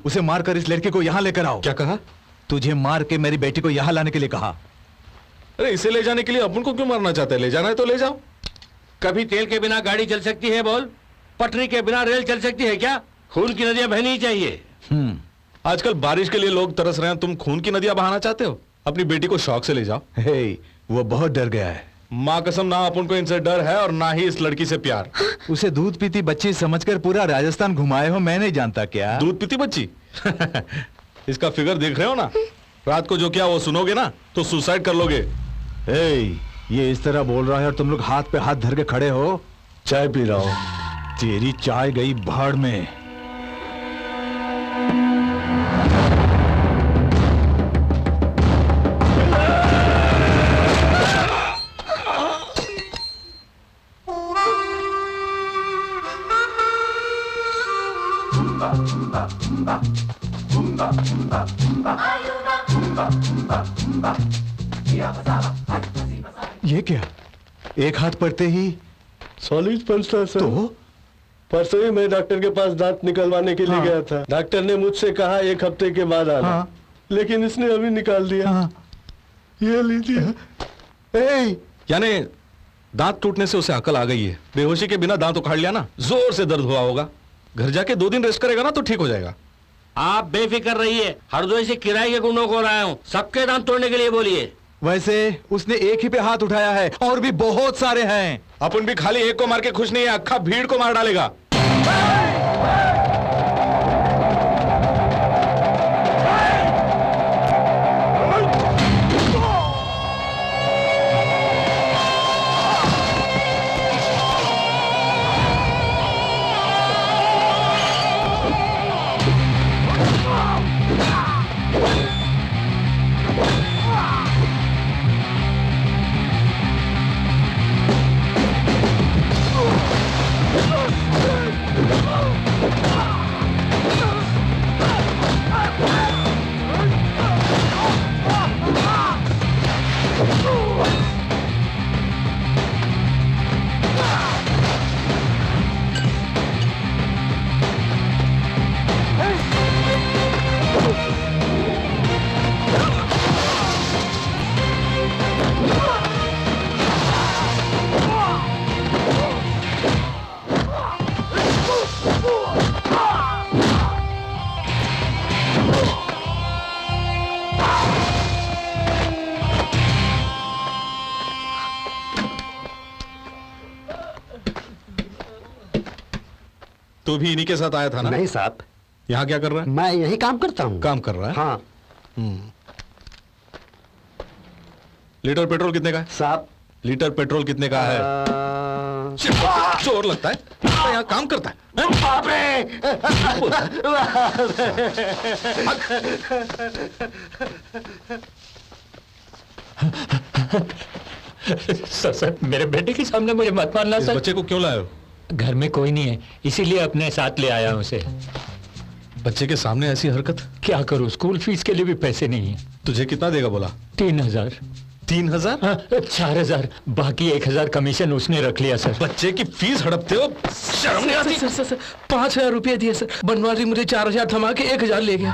उसे मारकर इस लड़की को यहाँ लेकर आओ। क्या कहा? तुझे मार के मेरी बेटी को यहाँ लाने के लिए कहा। अरे इसे ले जाने के लिए अपन को क्यों मारना चाहते हैं? ले जाना है तो ले जाओ। कभी तेल के बिना गाड़ी चल सकती है बोल? पटरी के बिना रेल चल सकती है क्या? खून की नदियां बहनी ही चाहिए। आजकल बारिश के लिए लोग तरस रहे हैं, तुम खून की नदियां बहाना चाहते हो? अपनी बेटी को शौक से ले जाओ। वो बहुत डर गया है। माँ कसम, ना अपन को इनसे डर है और ना ही इस लड़की से प्यार। उसे दूध पीती बच्ची समझकर पूरा राजस्थान घुमाए हो, मैं नहीं जानता क्या? दूध पीती बच्ची? इसका फिगर देख रहे हो ना? रात को जो किया वो सुनोगे ना तो सुसाइड कर लोगे। ये इस तरह बोल रहा है और तुम लोग हाथ पे हाथ धर के खड़े हो। चाय पी रहा हूं। तेरी चाय गई भाड़ में। ये क्या? एक हाथ पड़ते ही सॉलिड पंचता सर। तो परसों ही मैं डॉक्टर के पास दांत निकलवाने के लिए गया था। डॉक्टर ने मुझसे कहा 1 हफ्ते के बाद आना। लेकिन इसने अभी निकाल दिया। ये लीजिए। यानी दांत टूटने से उसे अकल आ गई है। बेहोशी के बिना दांत उखाड़ लिया ना, जोर से दर्द हुआ होगा। घर जाके 2 दिन रेस्ट करेगा ना तो ठीक हो जाएगा। आप बेफिक्र रहिए, हरदोई से किराए के गुंडों को लाया हूं, सबके दांत तोड़ने के लिए बोलिए। वैसे उसने एक ही पे हाथ उठाया है और भी बहुत सारे हैं। अपन भी खाली एक को मार के खुश नहीं है, अक्खा भीड़ को मार डालेगा। तू भी इन्हीं के साथ आया था ना? नहीं साहब। यहाँ क्या कर रहा है? मैं यही काम करता हूँ। काम कर रहा है? हाँ। लीटर पेट्रोल कितने का है? साहब लीटर पेट्रोल कितने का है? चोर लगता है, यहाँ काम करता है। सर मेरे बेटे के सामने मुझे मत मारना सर। बच्चे को क्यों लाए हो? घर में कोई नहीं है, इसीलिए अपने साथ ले आया हूं उसे। बच्चे के सामने ऐसी हरकत? क्या करूं, स्कूल फीस के लिए भी पैसे नहीं है। तुझे कितना देगा बोला? 3000। 3000? 4000, बाकी 1000 कमीशन उसने रख लिया सर। बच्चे की फीस हड़पते हो, शर्म नहीं आती? सर 5000 रुपये दिए सर। बनवारी मुझे 4000 थमा के 1000 ले गया।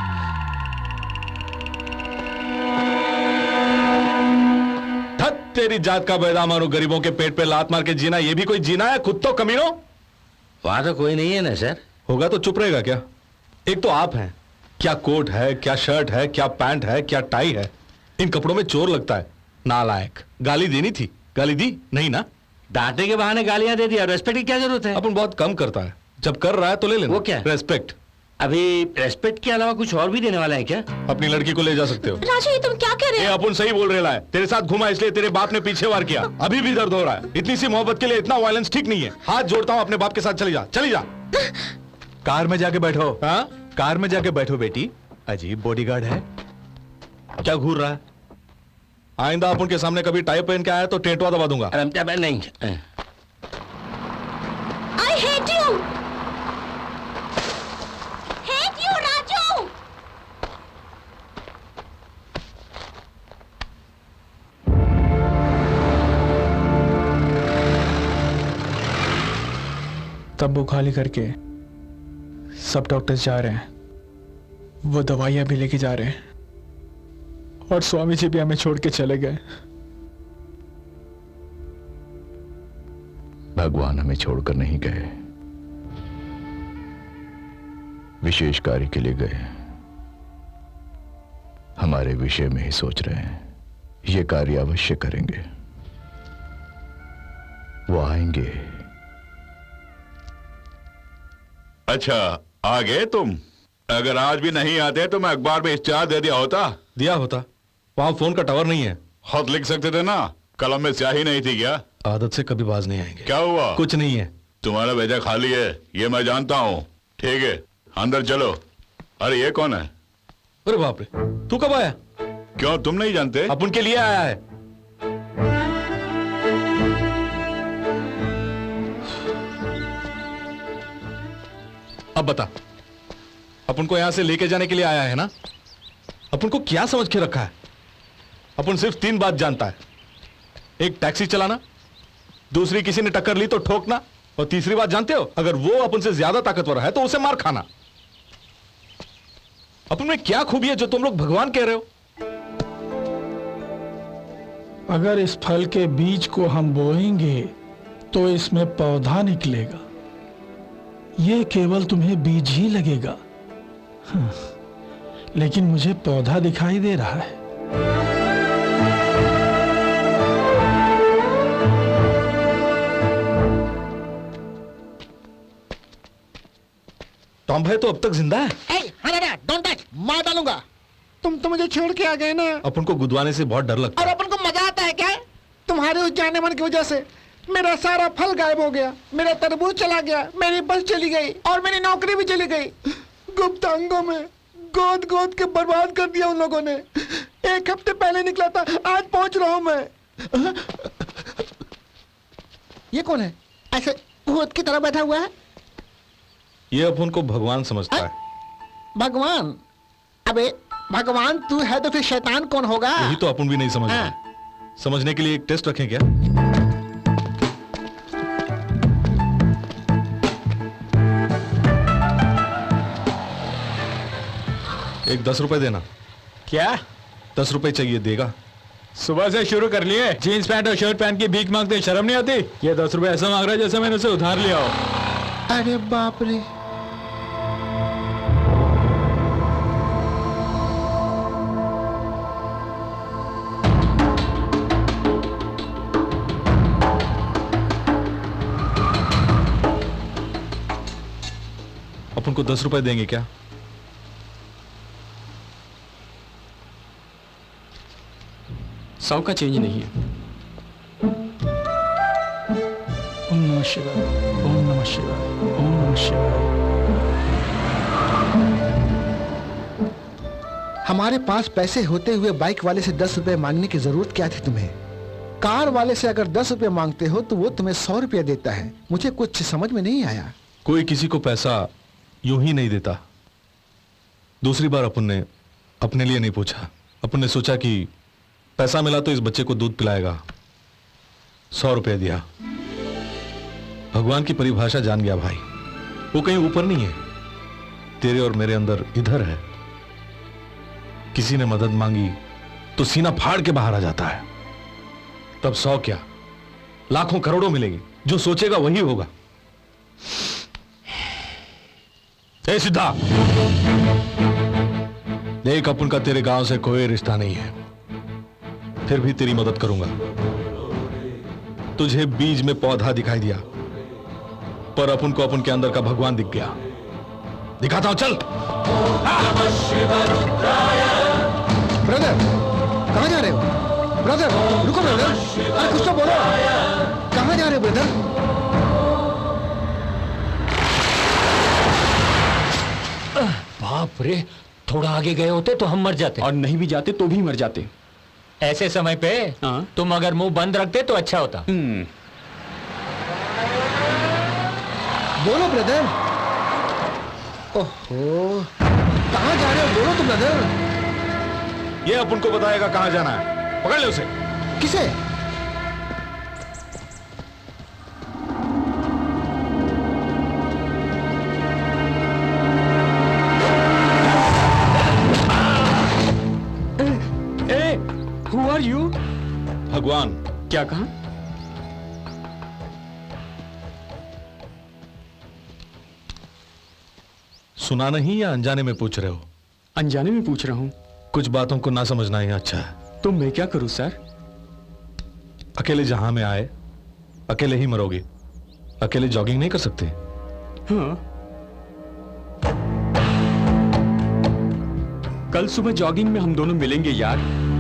तेरी जात का बैदा मारो, गरीबों के पेट पे लात मार के जीना, ये भी कोई जीना है? खुद तो कमीनो। वहां तो कोई नहीं है ना सर। होगा तो चुप रहेगा क्या? एक तो आप हैं, क्या कोट है, क्या शर्ट है, क्या पैंट है, क्या टाई है, इन कपड़ों में चोर लगता है। नालायक। गाली देनी थी, गाली दी नहीं ना? डांटने के बहाने गालियां दे दिया, रेस्पेक्ट की क्या जरूरत है? अपन बहुत कम करता है, जब कर रहा है तो ले लेना। वो क्या? रेस्पेक्ट। अभी रेस्पेक्ट के अलावा कुछ और भी देने वाला है क्या? अपनी लड़की को ले जा सकते हो। राजू ये तुम क्या कर रहे हो? अपन सही बोल रहे है। तेरे साथ घुमा इसलिए तेरे बाप ने पीछे वार किया, अभी भी दर्द हो रहा है। इतनी सी मोहब्बत के लिए इतना वायलेंस ठीक नहीं है। हाथ जोड़ता हूँ, अपने बाप के साथ चली जा, चली जा। कार में जाके बैठो। हाँ? कार में जाके बैठो बेटी। अजीब बॉडीगार्ड है। क्या घूर रहा है? आइंदा अपन के सामने कभी टाई पहन के आया तो टेटवा दबा दूंगा। नहीं। I hate you! Hate you, Raju! Tabu खाली करके सब डॉक्टर्स जा रहे हैं। वो दवाइयां भी लेके जा रहे हैं और स्वामी जी भी हमें छोड़ के चले गए। भगवान हमें छोड़कर नहीं गए, विशेष कार्य के लिए गए। हमारे विषय में ही सोच रहे हैं, ये कार्य अवश्य करेंगे। वो आएंगे। अच्छा, आ गए तुम? अगर आज भी नहीं आते तो मैं अखबार में इश्तिहार दे दिया होता। दिया होता, वहां फोन का टावर नहीं है। खत लिख सकते थे ना, कलम में स्याही नहीं थी क्या? आदत से कभी बाज नहीं आएंगे। क्या हुआ? कुछ नहीं है। तुम्हारा भेजा खाली है, ये मैं जानता हूँ। ठीक है, अंदर चलो। अरे ये कौन है? अरे बाप रे, तू कब आया? क्यों, तुम नहीं जानते? अपन के लिए आया है। अब बता, अपन को यहां से लेके जाने के लिए आया है ना? अपन को क्या समझ के रखा है? अपन सिर्फ 3 बात जानता है। एक, टैक्सी चलाना, दूसरी, किसी ने टक्कर ली तो ठोकना, और तीसरी बात जानते हो, अगर वो अपन से ज्यादा ताकतवर है तो उसे मार खाना। अपन में क्या खूबी है जो तुम लोग भगवान कह रहे हो? अगर इस फल के बीज को हम बोएंगे तो इसमें पौधा निकलेगा। ये केवल तुम्हें बीज ही लगेगा। हाँ, लेकिन मुझे पौधा दिखाई दे रहा है। टॉम भाई तो अब तक जिंदा है। डोंट टच, मार डालूंगा। तुम तो मुझे छोड़ के आ गए ना। अपन को गुदवाने से बहुत डर लगता और है। अपन को मजा आता है क्या? तुम्हारे उस जाने मन की वजह से मेरा सारा फल गायब हो गया, मेरा तरबूज चला गया, मेरी बस चली गई और मेरी नौकरी भी चली गई। गुप्तांगों में गोद गोद के बर्बाद कर दिया उन लोगों ने। 1 हफ्ते पहले निकला था, आज पहुंच रहा हूं मैं। ये कौन है ऐसे भूत की तरह बैठा हुआ है? ये अपन को भगवान समझता है। भगवान? अबे भगवान तू है तो फिर शैतान कौन होगा? यही तो अपन भी नहीं समझ रहे। समझने के लिए एक टेस्ट रखें क्या? एक 10 रुपए देना। क्या? 10 रुपए चाहिए, देगा? सुबह से शुरू कर लिए, जीन्स पैंट और शर्ट पहन के भीख मांगते, शर्म नहीं आती? ये 10 रुपए ऐसा मांग रहा है जैसे मैंने उसे उधार लिया हो। अरे बाप रे। अपन को 10 रुपए देंगे क्या? सौ का चेंज नहीं है। ओम नमः शिवाय, ओम नमः शिवाय, ओम नमः शिवाय। हमारे पास पैसे होते हुए बाइक वाले से 10 रुपए मांगने की जरूरत क्या थी तुम्हें? कार वाले से अगर 10 रुपए मांगते हो तो वो तुम्हें 100 रुपया देता है। मुझे कुछ समझ में नहीं आया। कोई किसी को पैसा यूं ही नहीं देता। दूसरी बार अपन ने अपने लिए नहीं पूछा। अपन ने सोचा कि पैसा मिला तो इस बच्चे को दूध पिलाएगा। 100 रुपया दिया। भगवान की परिभाषा जान गया भाई। वो कहीं ऊपर नहीं है, तेरे और मेरे अंदर इधर है। किसी ने मदद मांगी तो सीना फाड़ के बाहर आ जाता है। तब 100 क्या, लाखों करोड़ों मिलेंगे। जो सोचेगा वही होगा। ए सिद्धा, देख अपन का तेरे गांव से कोई रिश्ता नहीं है, फिर भी तेरी मदद करूंगा। तुझे बीज में पौधा दिखाई दिया, पर अपन को अपन के अंदर का भगवान दिख गया। दिखाता हूं, चल। ब्रदर, कहां जा रहे हो? ब्रदर, रुको ब्रदर, अरे कुछ तो बोलो। कहां जा रहे हो ब्रदर? बाप रे, थोड़ा आगे गए होते तो हम मर जाते। और नहीं भी जाते तो भी मर जाते। ऐसे समय पे तुम अगर मुंह बंद रखते तो अच्छा होता। बोलो ब्रदर। ओहो, कहां जा रहे हो? बोलो तो ब्रदर। ये अपन को बताएगा कहां जाना है। पकड़ ले उसे। किसे? भगवान। क्या कहा? सुना नहीं या अनजाने में पूछ रहे हो? अनजाने में पूछ रहा हूं। कुछ बातों को ना समझना ही अच्छा है। तो मैं क्या करूं सर? अकेले जहां में आए अकेले ही मरोगे। अकेले जॉगिंग नहीं कर सकते? हाँ। कल सुबह जॉगिंग में हम दोनों मिलेंगे यार।